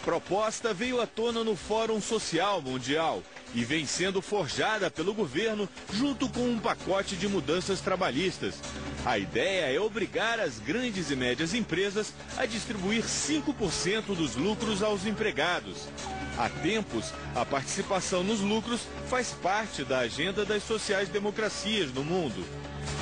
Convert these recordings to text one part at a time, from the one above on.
proposta veio à tona no Fórum Social Mundial e vem sendo forjada pelo governo junto com um pacote de mudanças trabalhistas. A ideia é obrigar as grandes e médias empresas a distribuir 5% dos lucros aos empregados. Há tempos, a participação nos lucros faz parte da agenda das sociais-democracias no mundo.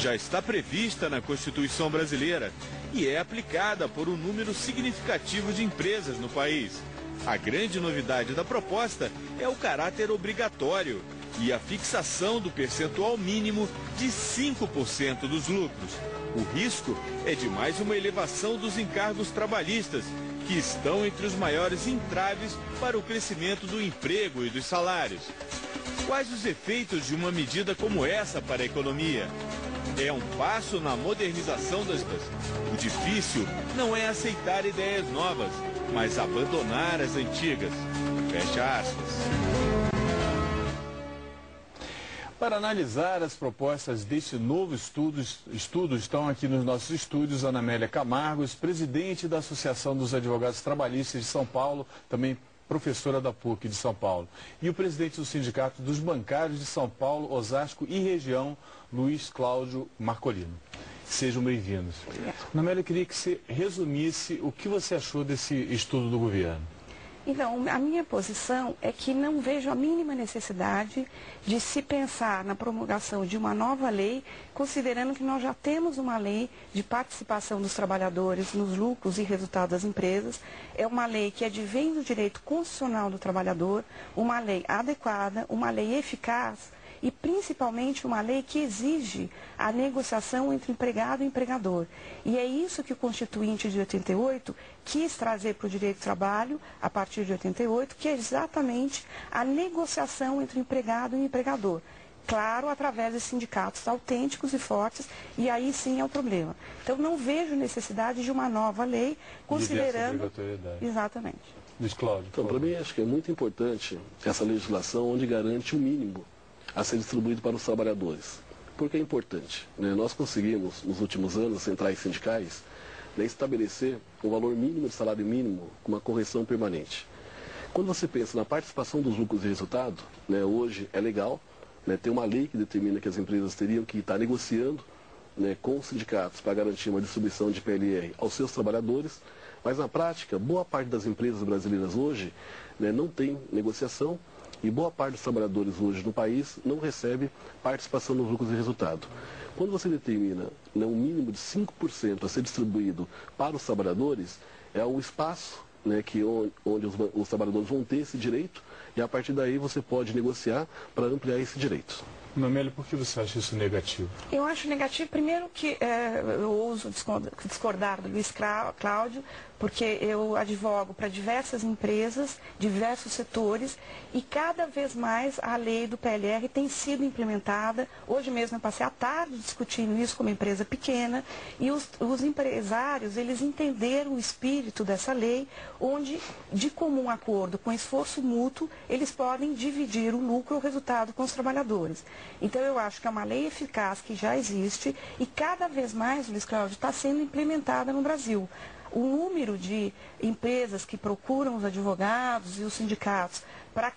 Já está prevista na Constituição brasileira e é aplicada por um número significativo de empresas no país. A grande novidade da proposta é o caráter obrigatório e a fixação do percentual mínimo de 5% dos lucros. O risco é de mais uma elevação dos encargos trabalhistas, que estão entre os maiores entraves para o crescimento do emprego e dos salários. Quais os efeitos de uma medida como essa para a economia? É um passo na modernização das coisas. O difícil não é aceitar ideias novas, mas abandonar as antigas. Fecha aspas. Para analisar as propostas deste novo estudo estão aqui nos nossos estúdios Ana Amélia Camargos, presidente da Associação dos Advogados Trabalhistas de São Paulo, também professora da PUC de São Paulo, e o presidente do Sindicato dos Bancários de São Paulo, Osasco e região, Luiz Cláudio Marcolino. Sejam bem-vindos. Ana Amélia, eu queria que você resumisse o que você achou desse estudo do governo. Então, a minha posição é que não vejo a mínima necessidade de se pensar na promulgação de uma nova lei, considerando que nós já temos uma lei de participação dos trabalhadores nos lucros e resultados das empresas. É uma lei que advém do direito constitucional do trabalhador, uma lei adequada, uma lei eficaz e principalmente uma lei que exige a negociação entre empregado e empregador. E é isso que o Constituinte de 88 quis trazer para o direito do trabalho, a partir de 88, que é exatamente a negociação entre o empregado e o empregador. Claro, através de sindicatos autênticos e fortes, e aí sim é o problema. Então, não vejo necessidade de uma nova lei, considerando... Exatamente. Luiz Cláudio. Então, para mim, acho que é muito importante essa legislação onde garante o mínimo a ser distribuído para os trabalhadores. Por que é importante? Nós conseguimos, nos últimos anos, centrais sindicais, estabelecer um valor mínimo de salário mínimo com uma correção permanente. Quando você pensa na participação dos lucros e resultado, hoje é legal, tem uma lei que determina que as empresas teriam que estar negociando com os sindicatos para garantir uma distribuição de PLR aos seus trabalhadores, mas na prática, boa parte das empresas brasileiras hoje não tem negociação, e boa parte dos trabalhadores hoje no país não recebe participação nos lucros e resultado. Quando você determina um mínimo de 5% a ser distribuído para os trabalhadores, é um espaço onde os trabalhadores vão ter esse direito e a partir daí você pode negociar para ampliar esse direito. Ana Amélia, por que você acha isso negativo? Eu acho negativo, primeiro que eu ouso discordar do Luiz Cláudio, porque eu advogo para diversas empresas, diversos setores, e cada vez mais a lei do PLR tem sido implementada. Hoje mesmo eu passei a tarde discutindo isso com uma empresa pequena, e os empresários, eles entenderam o espírito dessa lei, onde, de comum acordo, com esforço mútuo, eles podem dividir o lucro ou o resultado com os trabalhadores. Então eu acho que é uma lei eficaz que já existe e cada vez mais, Luiz Cláudio, está sendo implementada no Brasil. O número de empresas que procuram os advogados e os sindicatos para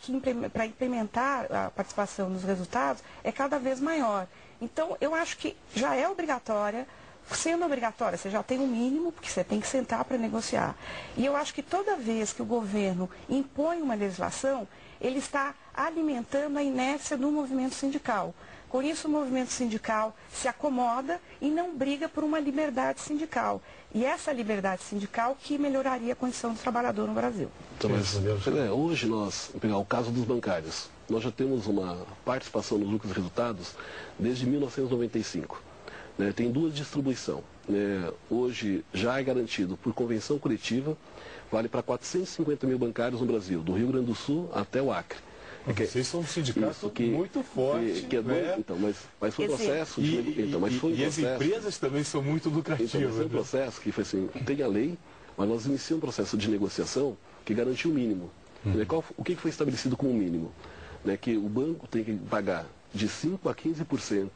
implementar a participação nos resultados é cada vez maior. Então eu acho que já é obrigatória. Sendo obrigatória, você já tem um mínimo, porque você tem que sentar para negociar. E eu acho que toda vez que o governo impõe uma legislação, ele está alimentando a inércia do movimento sindical. Com isso, o movimento sindical se acomoda e não briga por uma liberdade sindical. E essa liberdade sindical que melhoraria a condição do trabalhador no Brasil. Então, hoje nós, vamos pegar o caso dos bancários, nós já temos uma participação nos lucros e resultados desde 1995. Tem duas distribuições. Hoje já é garantido por convenção coletiva, vale para 450 mil bancários no Brasil, do Rio Grande do Sul até o Acre. Vocês são um sindicato muito forte. Então, mas foi um processo e as empresas também são muito lucrativas. Então, foi um processo que foi assim, tem a lei, mas nós iniciamos um processo de negociação que garantiu o mínimo. O que foi estabelecido como mínimo? Que o banco tem que pagar de 5% a 15%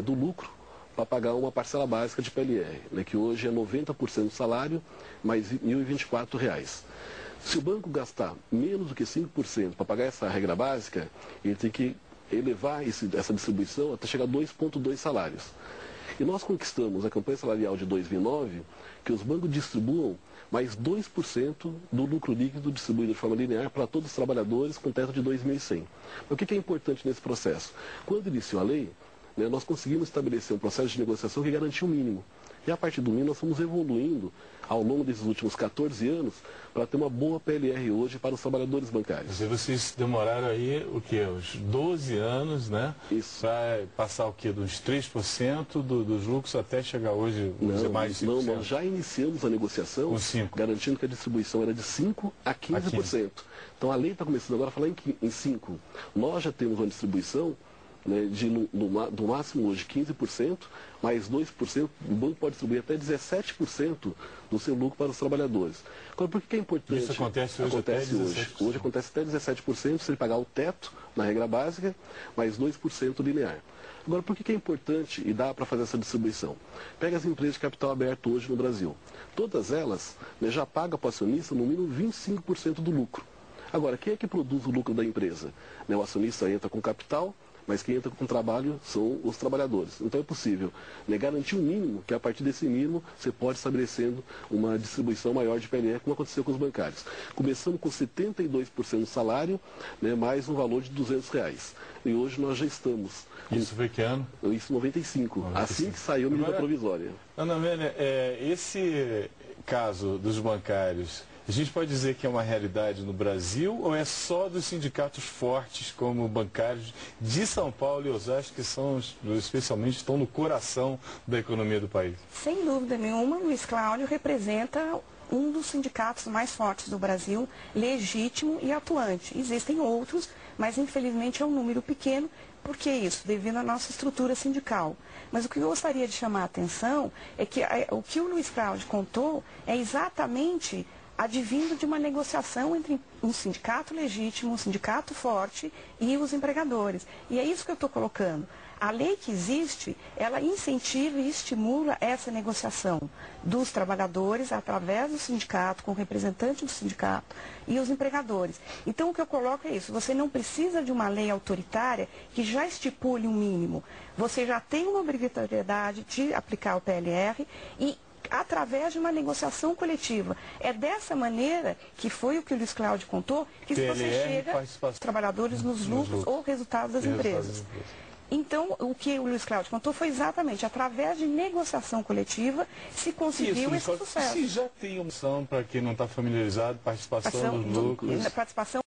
do lucro para pagar uma parcela básica de PLR, que hoje é 90% do salário, mais R$ 1.024. Se o banco gastar menos do que 5% para pagar essa regra básica, ele tem que elevar essa distribuição até chegar a 2,2 salários. E nós conquistamos a campanha salarial de 2009, que os bancos distribuam mais 2% do lucro líquido distribuído de forma linear para todos os trabalhadores com teto de 2.100. O que é importante nesse processo? Quando iniciou a lei, nós conseguimos estabelecer um processo de negociação que garantia o mínimo. E a partir do mínimo nós fomos evoluindo ao longo desses últimos 14 anos para ter uma boa PLR hoje para os trabalhadores bancários. E vocês demoraram aí o quê? Uns 12 anos, né? Isso. Para passar o quê? Dos 3% dos lucros até chegar hoje mais de 5%? Não, nós já iniciamos a negociação com 5%. Garantindo que a distribuição era de 5% a 15%. Então a lei está começando agora a falar em 5%. Nós já temos uma distribuição do máximo hoje 15%, mais 2%, o banco pode distribuir até 17% do seu lucro para os trabalhadores. Agora, por que é importante? Isso acontece hoje até 17%. Hoje acontece até 17% se ele pagar o teto na regra básica, mais 2% linear. Agora, por que é importante e dá para fazer essa distribuição? Pega as empresas de capital aberto hoje no Brasil. Todas elas já pagam para o acionista no mínimo 25% do lucro. Agora, quem é que produz o lucro da empresa? O acionista entra com capital, mas quem entra com trabalho são os trabalhadores. Então é possível garantir um mínimo, que a partir desse mínimo você pode estabelecendo uma distribuição maior de PLR, como aconteceu com os bancários. Começamos com 72% do salário, mais um valor de R$200. E hoje nós já estamos. Isso foi que ano? Isso em 95. Assim que saiu a medida provisória. Ana Amélia, esse caso dos bancários, a gente pode dizer que é uma realidade no Brasil ou é só dos sindicatos fortes como bancários de São Paulo e Osasco, que são, especialmente, estão no coração da economia do país? Sem dúvida nenhuma, Luiz Cláudio representa um dos sindicatos mais fortes do Brasil, legítimo e atuante. Existem outros, mas infelizmente é um número pequeno. Por que isso? Devido à nossa estrutura sindical. Mas o que eu gostaria de chamar a atenção é que o que o Luiz Cláudio contou é exatamente advindo de uma negociação entre um sindicato legítimo, um sindicato forte e os empregadores. E é isso que eu estou colocando. A lei que existe, ela incentiva e estimula essa negociação dos trabalhadores através do sindicato, com o representante do sindicato e os empregadores. Então o que eu coloco é isso, você não precisa de uma lei autoritária que já estipule um mínimo. Você já tem uma obrigatoriedade de aplicar o PLR e através de uma negociação coletiva. É dessa maneira, que foi o que o Luiz Cláudio contou, que PLR, você chega aos trabalhadores nos lucros ou resultados das empresas. Então, o que o Luiz Cláudio contou foi exatamente, através de negociação coletiva, se conseguiu esse sucesso. Se já tem opção para quem não está familiarizado, participação dos lucros. Participação